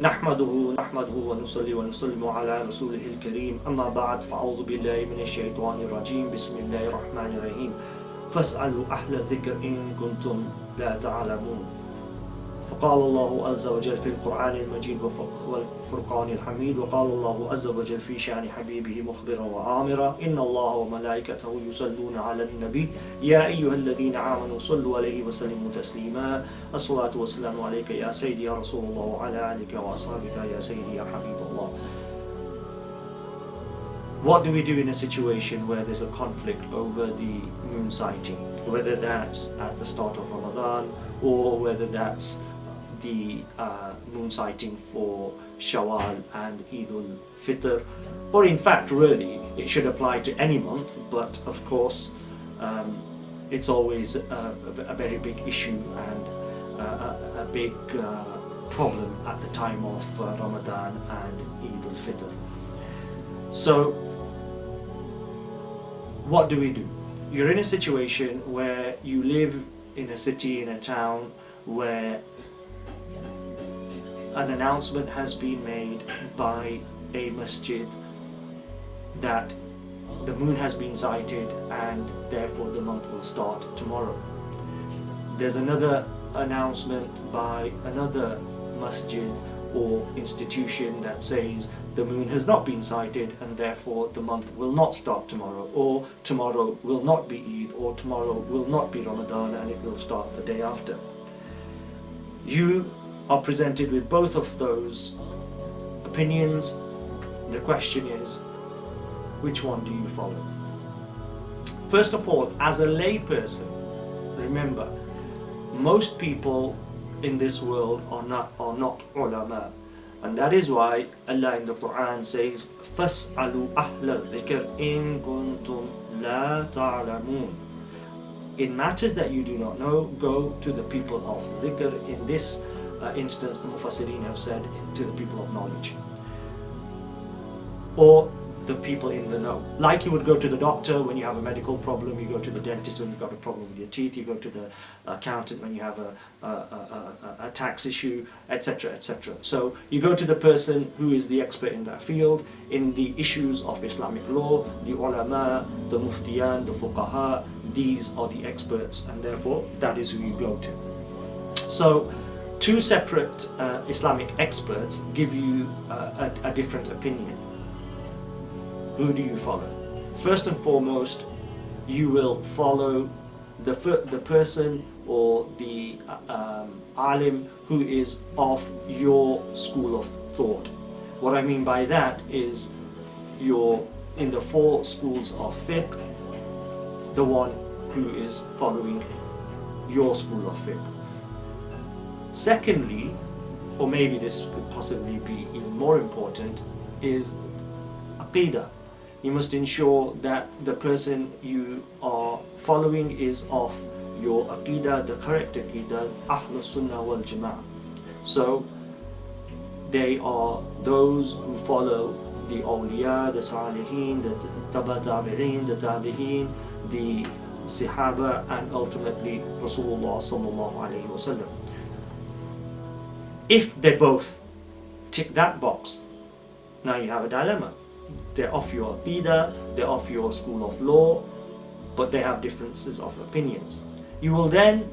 نحمده ونصلي ونسلم على رسوله الكريم أما بعد فأعوذ بالله من الشيطان الرجيم بسم الله الرحمن الرحيم فاسألوا أهل الذكر إن كنتم لا تعلمون فقال الله عز وجل في القرآن المجيد والفرقان الحميد وقال الله عز وجل في شأن حبيبه مخبرا وآمرا إن الله وملائكته يصلون على النبي يا أيها الذين آمنوا صلوا عليه وسلموا تسليما الصلاة والسلام عليك يا سيدي يا رسول الله وعلى آلك وأصحابك يا سيدي يا حبيب الله. What do we do in a situation where there's a conflict over the moon sighting, whether that's at the start of Ramadan or whether that's the moon sighting for Shawwal and Eid al-Fitr, or in fact really it should apply to any month, but of course it's always a very big issue and a big problem at the time of Ramadan and Eid al-Fitr. So what do we do? You're in a situation where you live in a city, in a town, where an announcement has been made by a masjid that the moon has been sighted and therefore the month will start tomorrow. There's another announcement by another masjid or institution that says the moon has not been sighted and therefore the month will not start tomorrow, or tomorrow will not be Eid, or tomorrow will not be Ramadan and it will start the day after. You are presented with both of those opinions. The question is, which one do you follow? First of all, as a lay person, remember, most people in this world are not ulama, and that is why Allah in the Quran says فَاسْأَلُوا أَهْلَ الذِّكْرِ إِن كُنتُمْ لَا تَعْلَمُونَ. In matters that you do not know, go to the people of dhikr. In this instance, the Mufassirin have said to the people of knowledge, or the people in the know. Like you would go to the doctor when you have a medical problem, you go to the dentist when you've got a problem with your teeth, you go to the accountant when you have a tax issue, etc., etc. So you go to the person who is the expert in that field, in the issues of Islamic law, the ulama, the muftiyan, the fuqaha. These are the experts, and therefore that is who you go to. So two separate Islamic experts give you a different opinion. Who do you follow? First and foremost, you will follow the person or the alim who is of your school of thought. What I mean by that is you're in the four schools of fiqh, the one who is following your school of fiqh. Secondly, or maybe this could possibly be even more important, is aqidah. You must ensure that the person you are following is of your aqidah, the correct aqidah, Ahlus Sunnah wal Jama'ah. So they are those who follow the awliya, the salihin, the tabi'in, the tabi'in, the sahaba, and ultimately Rasulullah sallallahu alaihi wasallam. If they both tick that box, now you have a dilemma. They're of your aqidah, they're of your school of law, but they have differences of opinions. You will then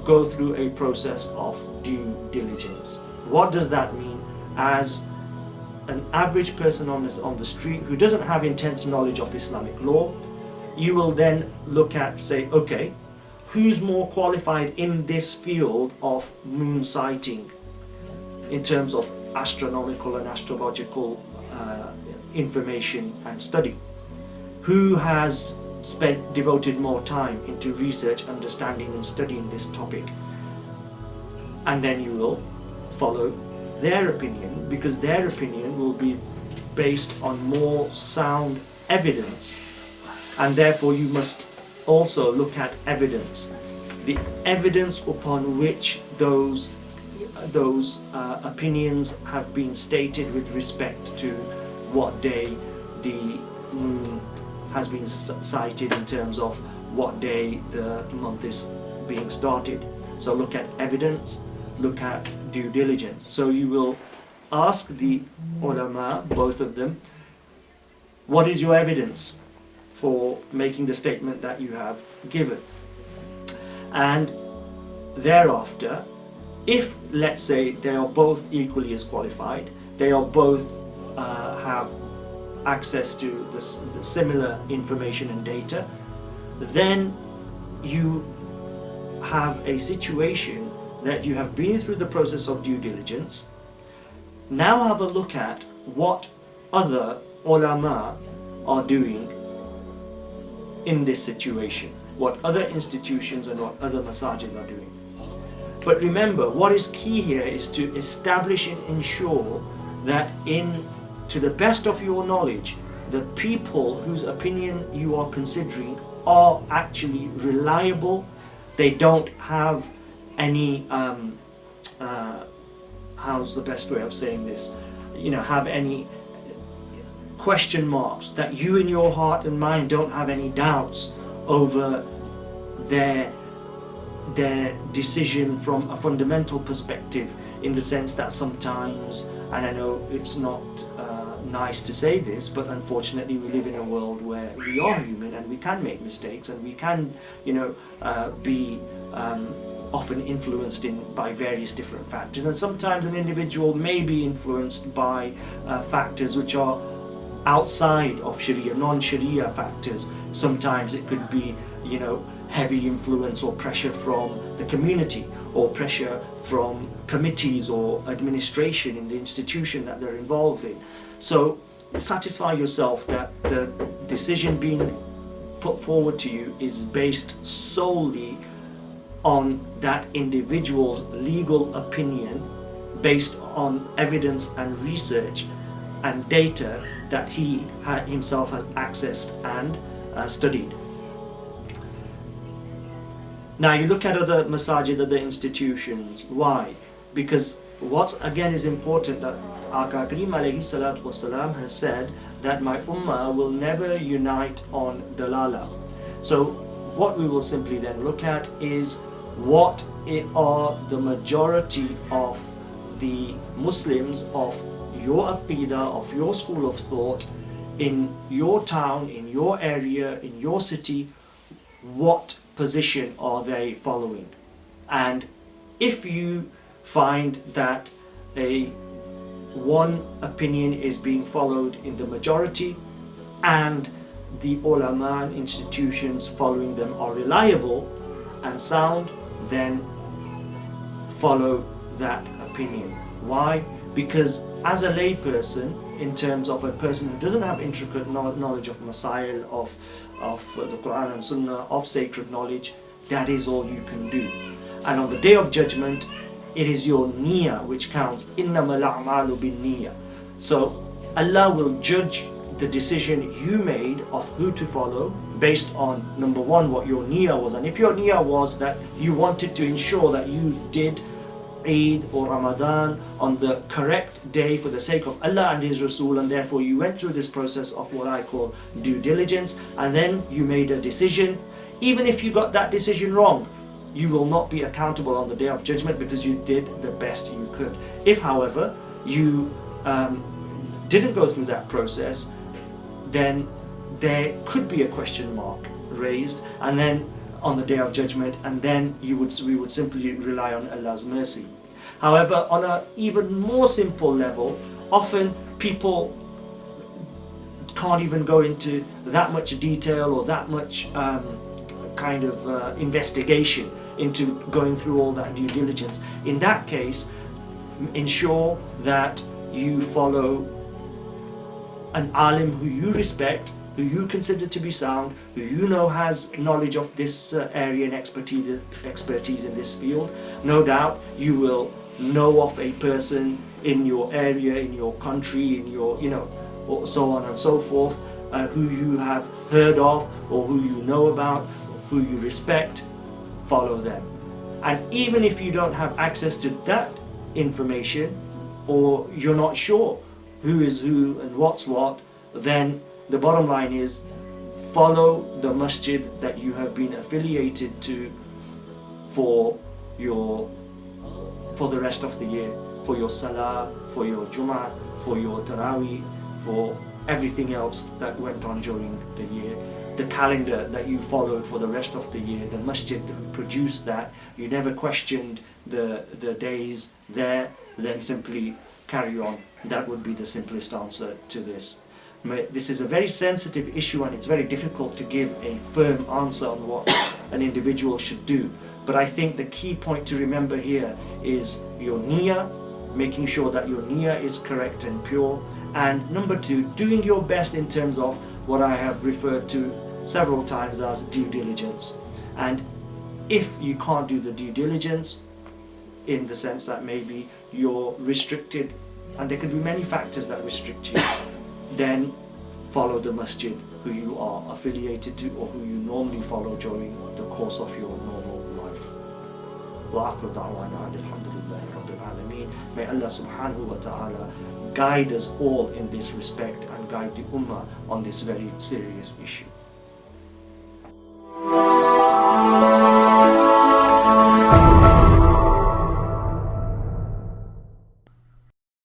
go through a process of due diligence. What does that mean? As an average person on the street who doesn't have intense knowledge of Islamic law, you will then look at, say, okay, who's more qualified in this field of moon sighting in terms of astronomical and astrological information and study? Who has devoted more time into research, understanding and studying this topic? And then you will follow their opinion, because their opinion will be based on more sound evidence, and therefore you must also look at evidence, the evidence upon which those opinions have been stated with respect to what day the moon has been sighted, in terms of what day the month is being started. So look at evidence, look at due diligence. So you will ask the ulama, both of them, what is your evidence for making the statement that you have given? And thereafter, if, let's say, they are both equally as qualified, they are both have access to the similar information and data, then you have a situation that you have been through the process of due diligence. Now have a look at what other ulama are doing in this situation, what other institutions and what other masajid are doing. But remember, what is key here is to establish and ensure that to the best of your knowledge, the people whose opinion you are considering are actually reliable. They don't have any, how's the best way of saying this? Have any question marks, that you in your heart and mind don't have any doubts over their decision from a fundamental perspective, in the sense that sometimes, and I know it's not nice to say this, but unfortunately we live in a world where we are human and we can make mistakes, and we can be often influenced by various different factors, and sometimes an individual may be influenced by factors which are outside of Sharia, non-Sharia factors. Sometimes it could be heavy influence or pressure from the community, or pressure from committees or administration in the institution that they're involved in. So satisfy yourself that the decision being put forward to you is based solely on that individual's legal opinion, based on evidence and research and data that he himself has accessed and studied. Now you look at other masajid, other institutions. Why? Because what again is important, that Aka Kareem alayhi salatu wasalam has said that my ummah will never unite on dalala. So what we will simply then look at is what are the majority of the Muslims of your aqidah, of your school of thought, in your town, in your area, in your city. What position are they following? And if you find that one opinion is being followed in the majority, and the ulama and institutions following them are reliable and sound, then follow that opinion. Why? Because as a lay person, in terms of a person who doesn't have intricate knowledge of masail, of the Quran and Sunnah, of sacred knowledge, that is all you can do. And on the Day of Judgment, it is your niyyah which counts. إِنَّمَا الْأَعْمَالُ بِالنِّيَّةِ. So Allah will judge the decision you made of who to follow based on, number one, what your niyyah was. And if your niyyah was that you wanted to ensure that you did Eid or Ramadan on the correct day for the sake of Allah and His Rasul, and therefore you went through this process of what I call due diligence, and then you made a decision, even if you got that decision wrong, you will not be accountable on the Day of Judgment, because you did the best you could. If, however, you didn't go through that process, then there could be a question mark raised, and then on the Day of Judgment, and then we would simply rely on Allah's mercy. However, on an even more simple level, often people can't even go into that much detail or that much investigation into going through all that due diligence. In that case, ensure that you follow an alim who you respect, who you consider to be sound, who you know has knowledge of this area and expertise in this field. No doubt you will know of a person in your area, in your country, in your, so on and so forth, who you have heard of or who you know about, who you respect. Follow them. And even if you don't have access to that information, or you're not sure who is who and what's what, then the bottom line is follow the masjid that you have been affiliated to for the rest of the year, for your salah, for your Jummah, for your Taraweeh, for everything else that went on during the year. The calendar that you followed for the rest of the year, the masjid who produced that, you never questioned the days there, then simply carry on. That would be the simplest answer to this. This is a very sensitive issue, and it's very difficult to give a firm answer on what an individual should do. But I think the key point to remember here is your niyyah, making sure that your niyyah is correct and pure. And number two, doing your best in terms of what I have referred to several times as due diligence. And if you can't do the due diligence, in the sense that maybe you're restricted, and there could be many factors that restrict you, then follow the masjid who you are affiliated to or who you normally follow during the course of your normal life. وآخر دعوانا أن الحمد لله رب العالمين. May Allah subhanahu wa ta'ala guide us all in this respect and guide the ummah on this very serious issue.